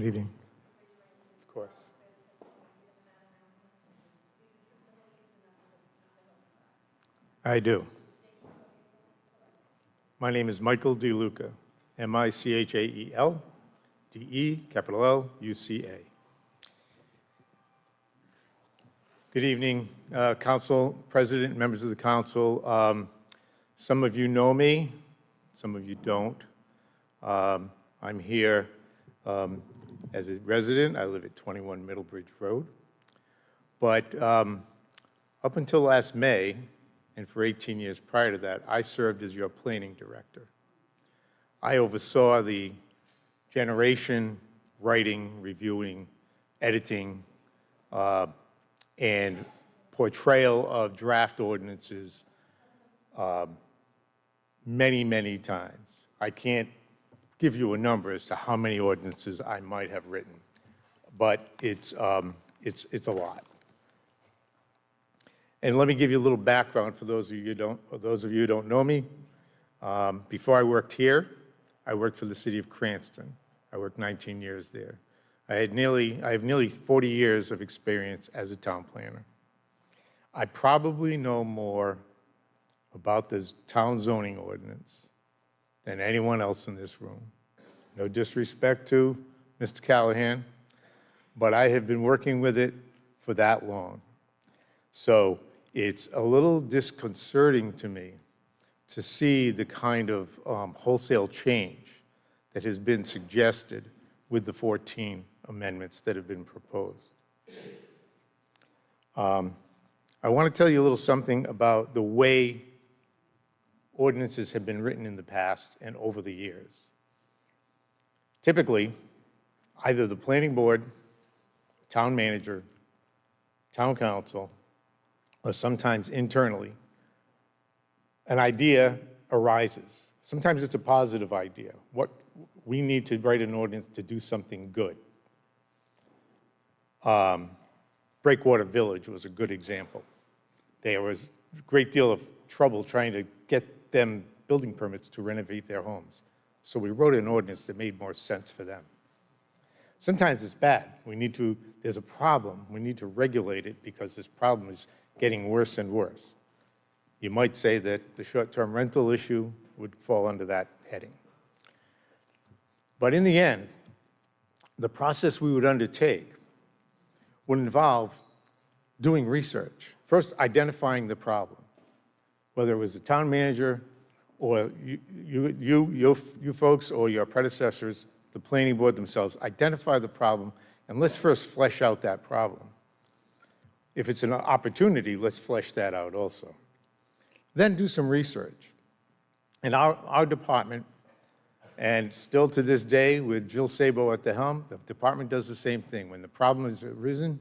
Good evening. Of course. I do. My name is Michael DeLuca, M-I-C-H-A-E-L, D-E, capital L-U-C-A. Good evening, Council, President, members of the Council. Some of you know me, some of you don't. I'm here as a resident. I live at 21 Middlebridge Road. But up until last May, and for 18 years prior to that, I served as your planning director. I oversaw the generation, writing, reviewing, editing, and portrayal of draft ordinances many, many times. I can't give you a number as to how many ordinances I might have written, but it's a lot. And let me give you a little background for those of you who don't know me. Before I worked here, I worked for the city of Cranston. I worked 19 years there. I have nearly 40 years of experience as a town planner. I probably know more about this town zoning ordinance than anyone else in this room. No disrespect to Mr. Callahan, but I have been working with it for that long. So it's a little disconcerting to me to see the kind of wholesale change that has been suggested with the 14 amendments that have been proposed. I want to tell you a little something about the way ordinances have been written in the past and over the years. Typically, either the planning board, town manager, town council, or sometimes internally, an idea arises. Sometimes it's a positive idea. We need to write an ordinance to do something good. Breakwater Village was a good example. There was a great deal of trouble trying to get them building permits to renovate their homes. So we wrote an ordinance that made more sense for them. Sometimes it's bad. There's a problem. We need to regulate it because this problem is getting worse and worse. You might say that the short-term rental issue would fall under that heading. But in the end, the process we would undertake would involve doing research. First, identifying the problem, whether it was the town manager or you folks or your predecessors, the planning board themselves, identify the problem, and let's first flesh out that problem. If it's an opportunity, let's flesh that out also. Then do some research. And our department, and still to this day with Jill Sabo at the helm, the department does the same thing. When the problem has arisen,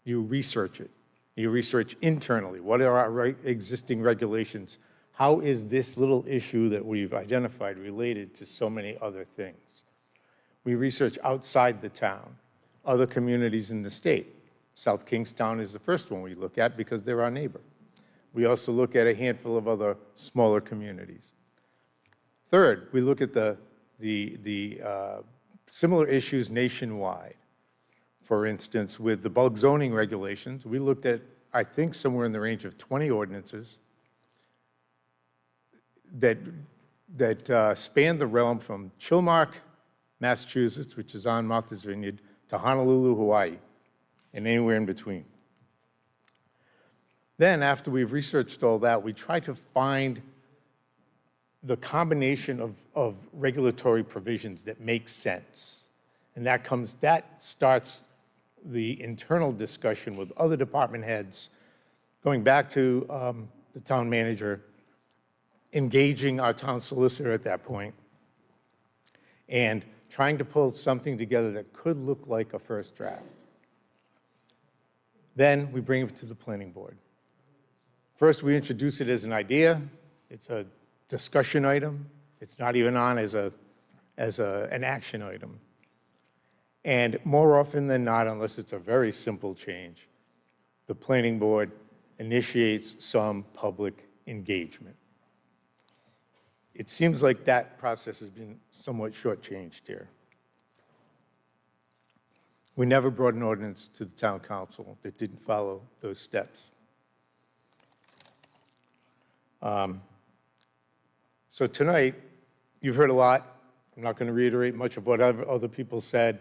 you research it. You research internally. What are our existing regulations? How is this little issue that we've identified related to so many other things? We research outside the town, other communities in the state. South Kingstown is the first one we look at because they're our neighbor. We also look at a handful of other smaller communities. Third, we look at the similar issues nationwide. For instance, with the bulk zoning regulations, we looked at, I think, somewhere in the range of 20 ordinances that span the realm from Chilmark, Massachusetts, which is on Martha's Vineyard, to Honolulu, Hawaii, and anywhere in between. Then, after we've researched all that, we try to find the combination of regulatory provisions that make sense. And that starts the internal discussion with other department heads, going back to the town manager, engaging our town solicitor at that point, and trying to pull something together that could look like a first draft. Then we bring it to the planning board. First, we introduce it as an idea. It's a discussion item. It's not even on as an action item. And more often than not, unless it's a very simple change, the planning board initiates some public engagement. It seems like that process has been somewhat shortchanged here. We never brought an ordinance to the town council that didn't follow those steps. So tonight, you've heard a lot. I'm not going to reiterate much of what other people said.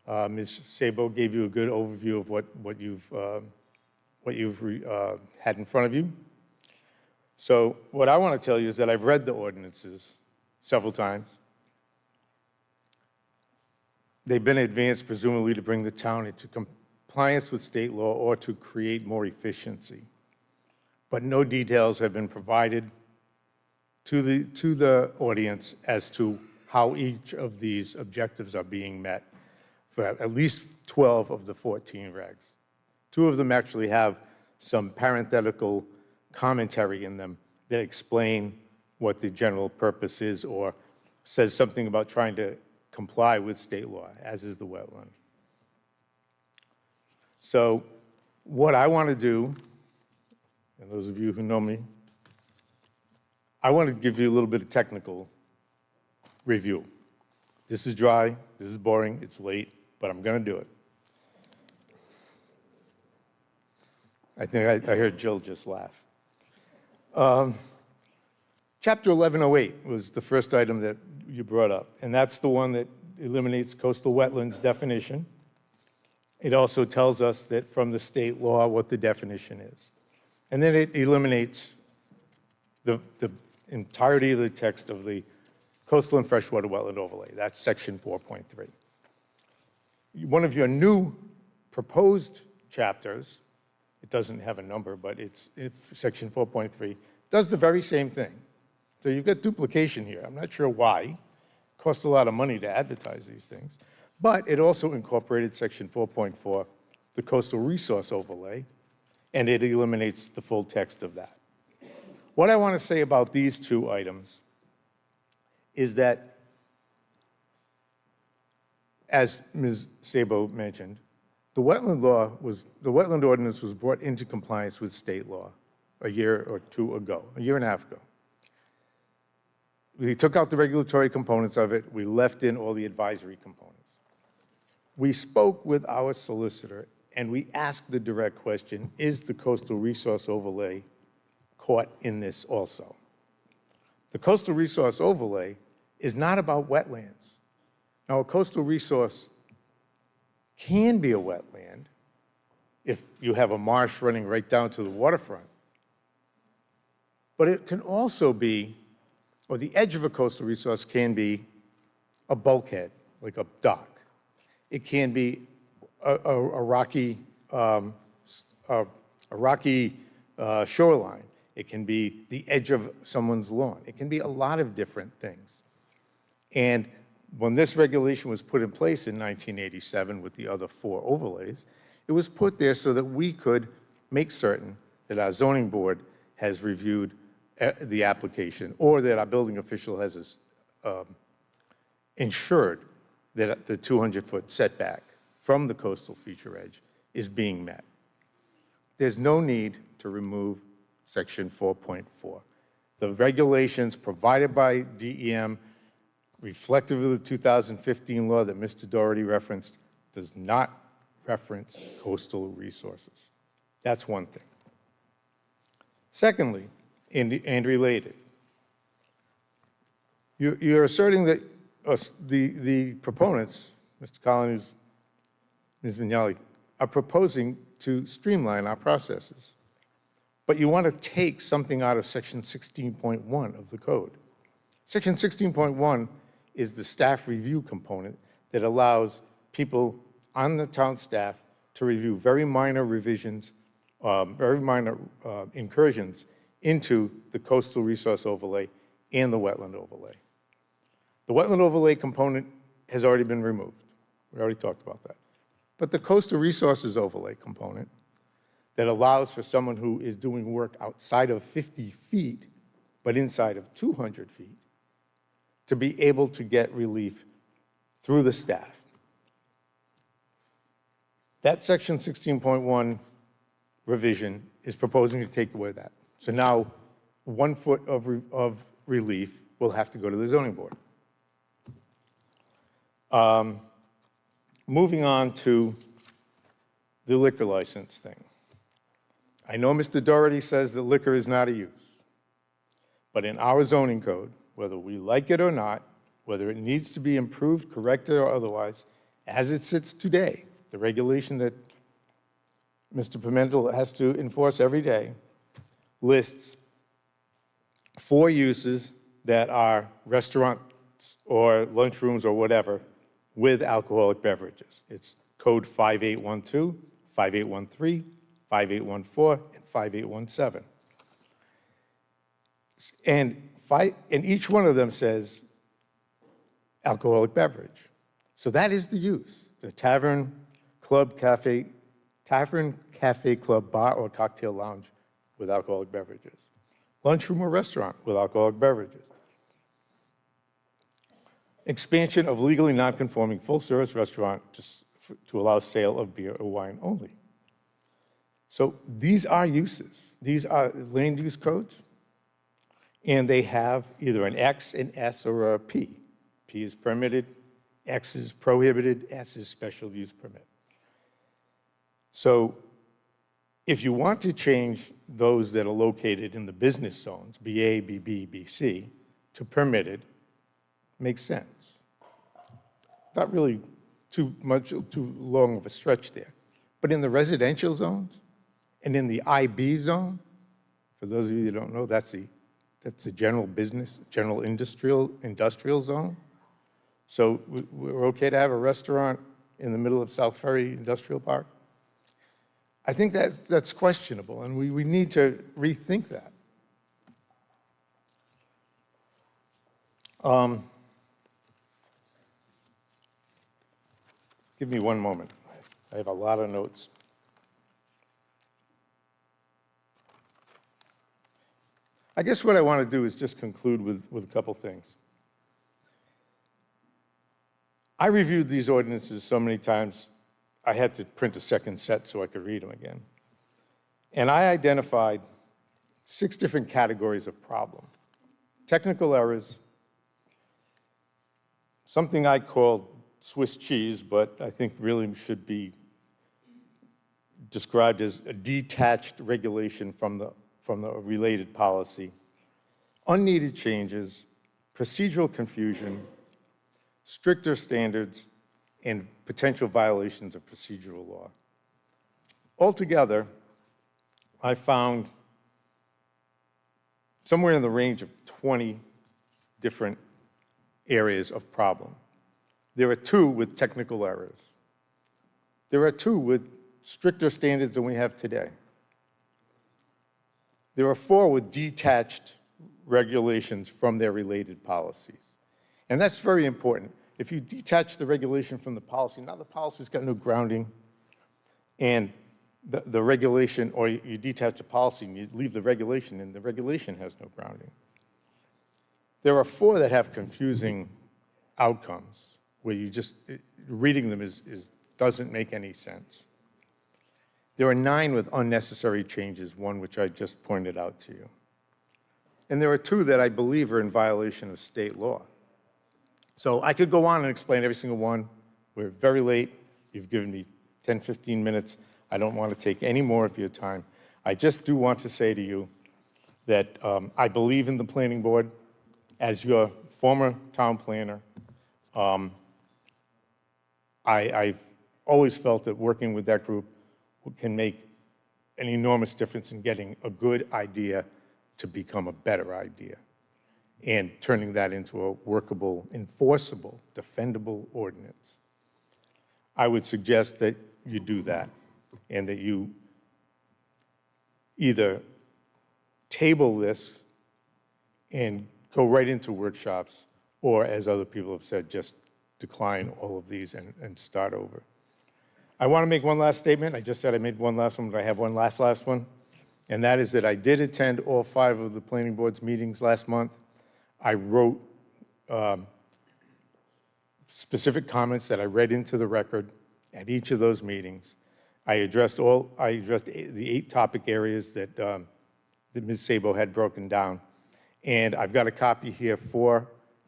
Ms. Sabo gave you a good overview of what you've had in front of you. So what I want to tell you is that I've read the ordinances several times. They've been advanced presumably to bring the town into compliance with state law or to create more efficiency. But no details have been provided to the audience as to how each of these objectives are being met for at least 12 of the 14 regs. 2 of them actually have some parenthetical commentary in them that explain what the general purpose is or says something about trying to comply with state law, as is the wetland. So what I want to do, and those of you who know me, I want to give you a little bit of technical review. This is dry, this is boring, it's late, but I'm going to do it. I think I heard Jill just laugh. Chapter 1108 was the first item that you brought up, and that's the one that eliminates coastal wetlands definition. It also tells us that from the state law what the definition is. And then it eliminates the entirety of the text of the coastal and freshwater wetland overlay. That's section 4.3. One of your new proposed chapters, it doesn't have a number, but it's section 4.3, does the very same thing. So you've got duplication here. I'm not sure why. It costs a lot of money to advertise these things. But it also incorporated section 4.4, the coastal resource overlay, and it eliminates the full text of that. What I want to say about these 2 items is that, as Ms. Sabo mentioned, the wetland ordinance was brought into compliance with state law a year or 2 ago, a year and a half ago. We took out the regulatory components of it. We left in all the advisory components. We spoke with our solicitor, and we asked the direct question, is the coastal resource overlay caught in this also? The coastal resource overlay is not about wetlands. Now, a coastal resource can be a wetland if you have a marsh running right down to the waterfront. But it can also be, or the edge of a coastal resource can be a bulkhead, like a dock. It can be a rocky shoreline. It can be the edge of someone's lawn. It can be a lot of different things. And when this regulation was put in place in 1987 with the other 4 overlays, it was put there so that we could make certain that our zoning board has reviewed the application, or that our building official has ensured that the 200-foot setback from the coastal feature edge is being met. There's no need to remove section 4.4. The regulations provided by DEM, reflective of the 2015 law that Mr. Doherty referenced, does not reference coastal resources. That's one thing. Secondly, and related, you're asserting that the proponents, Mr. Collins, Ms. Vignali, are proposing to streamline our processes. But you want to take something out of section 16.1 of the code. Section 16.1 is the staff review component that allows people on the town staff to review very minor revisions, very minor incursions into the coastal resource overlay and the wetland overlay. The wetland overlay component has already been removed. We already talked about that. But the coastal resources overlay component that allows for someone who is doing work outside of 50 feet, but inside of 200 feet, to be able to get relief through the staff. That section 16.1 revision is proposing to take away that. So now 1 foot of relief will have to go to the zoning board. moving on to the liquor license thing. I know Mr. Doherty says that liquor is not a use, but in our zoning code, whether we like it or not, whether it needs to be improved, corrected, or otherwise, as it sits today, the regulation that Mr. Pimentel has to enforce every day lists 4 uses that are restaurants or lunchrooms or whatever with alcoholic beverages. It's code 5812, 5813, 5814, and 5817. And each one of them says alcoholic beverage. So that is the use. The tavern, cafe, club, bar, or cocktail lounge with alcoholic beverages. Lunchroom or restaurant with alcoholic beverages. Expansion of legally non-conforming full-service restaurant to allow sale of beer or wine only. So these are uses. These are land use codes, and they have either an X, an S, or a P. P is permitted, X is prohibited, S is special use permit. So if you want to change those that are located in the business zones, BA, BB, BC, to permitted, makes sense. Not really too long of a stretch there. But in the residential zones and in the IB zone, for those of you who don't know, that's the general business, general industrial zone. So we're okay to have a restaurant in the middle of South Ferry Industrial Park? I think that's questionable, and we need to rethink that. Give me one moment. I have a lot of notes. I guess what I want to do is just conclude with a couple things. I reviewed these ordinances so many times, I had to print a second set so I could read them again. And I identified 6 different categories of problem. Technical errors, something I called Swiss cheese, but I think really should be described as a detached regulation from the related policy, unneeded changes, procedural confusion, stricter standards, and potential violations of procedural law. Altogether, I found somewhere in the range of 20 different areas of problem. There are 2 with technical errors. There are 2 with stricter standards than we have today. There are 4 with detached regulations from their related policies. And that's very important. If you detach the regulation from the policy, now the policy's got no grounding, and the regulation, or you detach the policy and you leave the regulation, and the regulation has no grounding. There are 4 that have confusing outcomes, where you just, reading them doesn't make any sense. There are 9 with unnecessary changes, 1 which I just pointed out to you. And there are 2 that I believe are in violation of state law. So I could go on and explain every single one. We're very late. You've given me 10, 15 minutes. I don't want to take any more of your time. I just do want to say to you that I believe in the planning board. As your former town planner, I've always felt that working with that group can make an enormous difference in getting a good idea to become a better idea, and turning that into a workable, enforceable, defendable ordinance. I would suggest that you do that, and that you either table this and go right into workshops, or, as other people have said, just decline all of these and start over. I want to make one last statement. I just said I made one last one, but I have one last one, and that is that I did attend all 5 of the planning board's meetings last month. I wrote specific comments that I read into the record at each of those meetings. I addressed the 8 topic areas that Ms. Sabo had broken down. And I've got a copy here for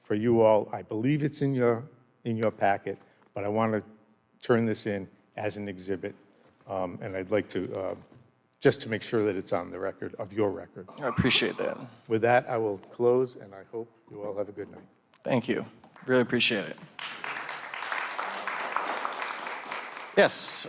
you all. I believe it's in your packet, but I want to turn this in as an exhibit, and I'd like to, just to make sure that it's on the record, of your record. I appreciate that. With that, I will close, and I hope you all have a good night. Thank you. Really appreciate it. Yes.